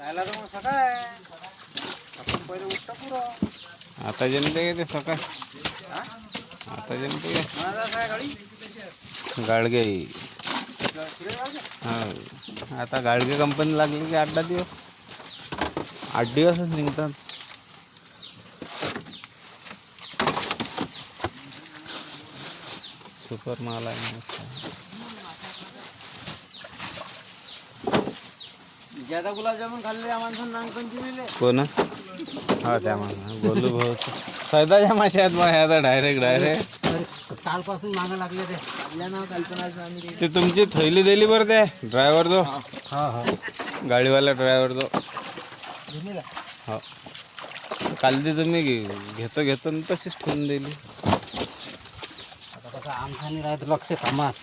जायला तर मग सकाळ आहे. आपण पहिले उठता पुरं. आता जमते का ते सकाळ? हा? आता जमते का? कोणाला काय गाडी? गाडगे. सुरेश गावचे? हा आता गाडगे कंपनी लागली की 8-10 दिवस, 8 दिवसच निघतात. सुपर माल आहे मस्त. ज्यादा गुलाबजामुन खाल्ले या माणसानं नागपंचमीले. कोण? हा त्या माणसा बोलू भाऊ सैदाच्या माश्या आहेत मग आता डायरेक्ट कालपासून मागं लागले ते. आपल्या नाव कल्पनाचं आम्ही ते तुमची थैली दिली बरं ते ड्रायव्हर जो हा हा गाडीवाला ड्रायव्हर जो दिली का? हो काल ती तुम्ही घेतो घेतो आणि तशीच ठेवून दिली. आता कसं आमच्यानी राहत लक्ष कामात.